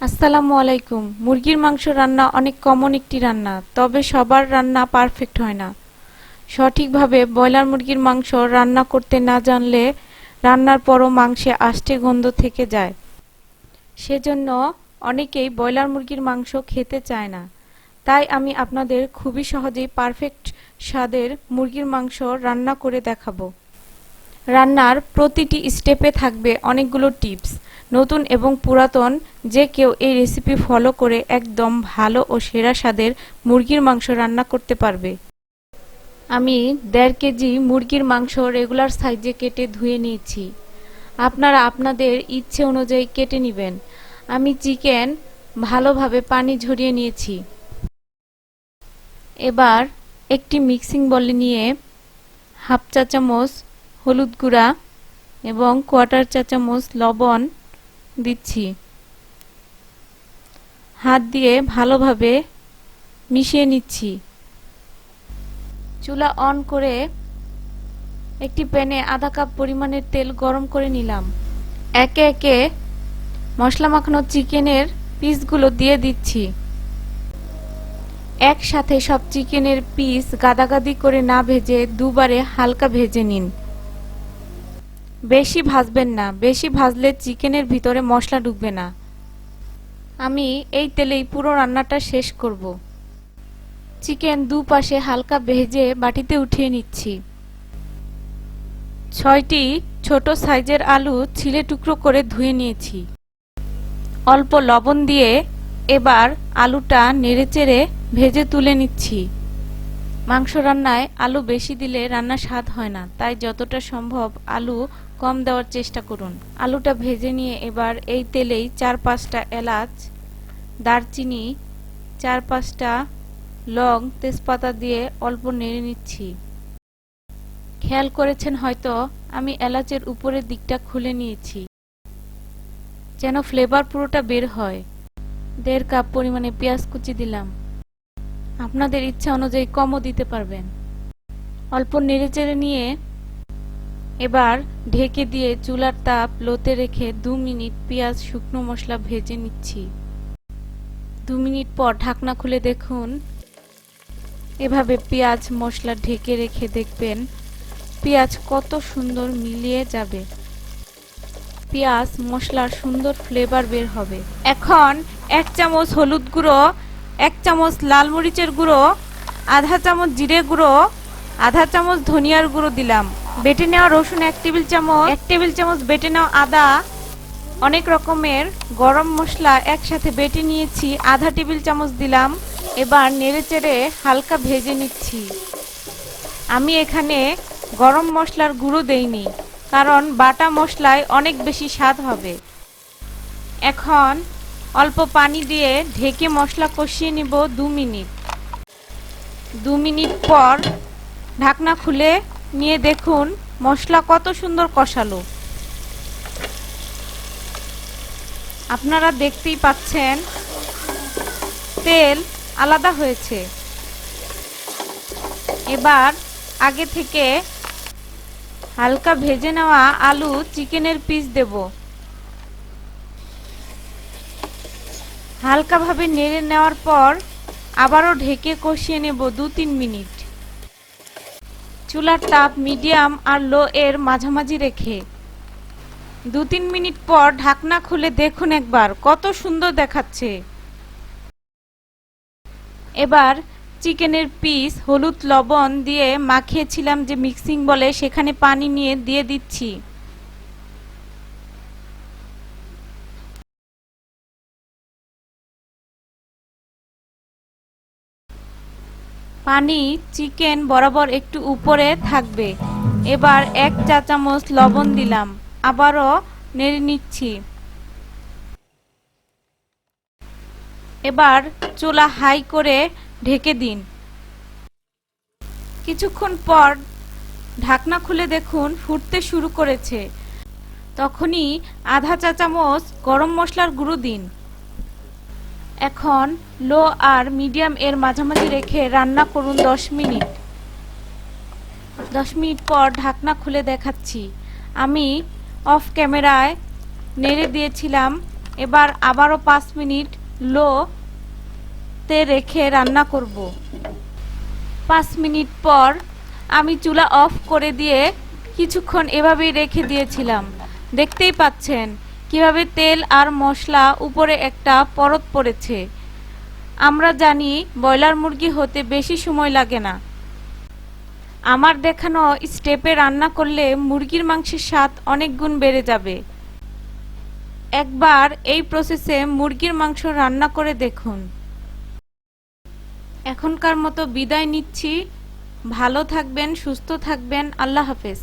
আসসালামু আলাইকুম। মুরগির মাংস রান্না অনেক কমন একটি রান্না, তবে সবার রান্না পারফেক্ট হয় না। সঠিকভাবে ব্রয়লার মুরগির মাংস রান্না করতে না জানলে রান্নার পরও মাংসে আষ্টে গন্ধ থেকে যায়। সেজন্য অনেকেই ব্রয়লার মুরগির মাংস খেতে চায় না। তাই আমি আপনাদের খুবই সহজেই পারফেক্ট স্বাদের মুরগির মাংস রান্না করে দেখাবো। রান্নার প্রতিটি স্টেপে থাকবে অনেকগুলো টিপস। নতুন এবং পুরাতন যে কেউ এই রেসিপি ফলো করে একদম ভালো ও সেরা স্বাদের মুরগির মাংস রান্না করতে পারবে। আমি 1.5 কেজি মুরগির মাংস রেগুলার সাইজে কেটে ধুয়ে নিয়েছি। আপনারা আপনাদের ইচ্ছে অনুযায়ী কেটে নেবেন। আমি চিকেন ভালোভাবে পানি ঝরিয়ে নিয়েছি। এবার একটি মিক্সিং বলে নিয়ে হাফ চা চামচ হলুদ গুঁড়া এবং 1/4 চা চামচ লবণ দিচ্ছি। হাত দিয়ে ভালোভাবে মিশিয়ে নিচ্ছি। চুলা অন করে একটি প্যানে আধা কাপ পরিমাণের তেল গরম করে নিলাম। একে একে মশলা মাখানো চিকেনের পিসগুলো দিয়ে দিচ্ছি। একসাথে সব চিকেনের পিস গাদাগাদি করে না ভেজে দুবারে হালকা ভেজে নিন। বেশি ভাজবেন না, বেশি ভাজলে চিকেনের ভিতরে মশলা ঢুকবে না। আমি এই তেলেই পুরো রান্নাটা শেষ করব। চিকেন দুপাশে হালকা ভেজে বাটিতে উঠিয়ে নিচ্ছি। 6টি ছোট সাইজের আলু ছিলে টুকরো করে ধুয়ে নিয়েছি। অল্প লবণ দিয়ে এবার আলুটা নেড়েচেড়ে ভেজে তুলে নিচ্ছি। মাংস রান্নায় আলু বেশি দিলে রান্নার স্বাদ হয় না, তাই যতটা সম্ভব আলু কম দেওয়ার চেষ্টা করুন। আলুটা ভেজে নিয়ে এবার এই তেলেই 4-5টা এলাচ, দারচিনি, 4-5টা লং, তেজপাতা দিয়ে অল্প নেড়ে নিচ্ছি। খেয়াল করেছেন হয়তো আমি এলাচের উপরের দিকটা খুলে নিয়েছি যেন ফ্লেভার পুরোটা বের হয়। 1.5 কাপ পরিমাণে পেঁয়াজ কুচি দিলাম। আপনাদের ইচ্ছা অনুযায়ী কমও দিতে পারবেন। অল্প নেড়েচেড়ে নিয়ে এবার ঢেকে দিয়ে চুলার তাপ লোতে রেখে 2 মিনিট পেঁয়াজ শুকনো মশলা ভেজে নিচ্ছি। 2 মিনিট পর ঢাকনা খুলে দেখুন। এভাবে পেঁয়াজ মশলা ঢেকে রেখে দেখবেন পেঁয়াজ কত সুন্দর মিলিয়ে যাবে। পেঁয়াজ মশলার সুন্দর ফ্লেভার বের হবে। এখন 1 চামচ হলুদ গুঁড়ো, 1 চামচ লাল মরিচের গুঁড়ো, আধা চামচ জিরে গুঁড়ো, আধা চামচ ধনিয়ার গুঁড়ো দিলাম। বেটে নেওয়া রসুন 1 টেবিল চামচ বেটে নেওয়া আদা, অনেক রকমের গরম মশলা একসাথে বেটে নিয়েছি, আধা টেবিল চামচ দিলাম। এবার নেড়েচেড়ে হালকা ভেজে নিচ্ছি। আমি এখানে গরম মশলার গুঁড়ো দেইনি, কারণ বাটা মশলায় অনেক বেশি স্বাদ হবে। এখন অল্প পানি দিয়ে ঢেকে মশলা কষিয়ে নিব 2 মিনিট। 2 মিনিট পর ঢাকনা খুলে নিয়ে দেখুন মশলা কত সুন্দর কষালো। আপনারা দেখতেই পাচ্ছেন তেল আলাদা হয়েছে। এবার আগে থেকে হালকা ভেজে নেওয়া আলু চিকেনের পিস দেব। হালকাভাবে নেড়ে নেওয়ার পর আবারও ঢেকে কষিয়ে নেব 2-3 মিনিট। চুলার তাপ মিডিয়াম আর লো এর মাঝামাঝি রেখে 2-3 মিনিট পর ঢাকনা খুলে দেখুন একবার কত সুন্দর দেখাচ্ছে। এবার চিকেনের পিস হলুদ লবণ দিয়ে মাখিয়েছিলাম যে মিক্সিং বলে, সেখানে পানি নিয়ে দিয়ে দিচ্ছি। পানি চিকেন বরাবর একটু উপরে থাকবে। এবার 1 চা চামচ লবণ দিলাম। আবারও নেড়ে নিচ্ছি। এবার চুলা হাই করে ঢেকে দিন। কিছুক্ষণ পর ঢাকনা খুলে দেখুন ফুটতে শুরু করেছে। তখনই আধা চা চামচ গরম মশলার গুঁড়ো দিন। এখন লো আর মিডিয়াম এর মাঝামাঝি রেখে রান্না করুন 10 মিনিট। 10 মিনিট পর ঢাকনা খুলে দেখাচ্ছি। আমি অফ ক্যামেরায় নেড়ে দিয়েছিলাম এবার আবারও 5 মিনিট লো তে রেখে রান্না করব। 5 মিনিট পর আমি চুলা অফ করে দিয়ে কিছুক্ষণ এভাবেই রেখে দিয়েছিলাম। দেখতেই পাচ্ছেন কিভাবে তেল আর মশলা উপরে একটা পরত পড়েছে। আমরা জানি ব্রয়লার মুরগি হতে বেশি সময় লাগে না। আমার দেখানো স্টেপে রান্না করলে মুরগির মাংসের স্বাদ অনেক গুণ বেড়ে যাবে। একবার এই প্রসেসে মুরগির মাংস রান্না করে দেখুন। এখনকার মতো বিদায় নিচ্ছি। ভালো থাকবেন, সুস্থ থাকবেন। আল্লাহ হাফেজ।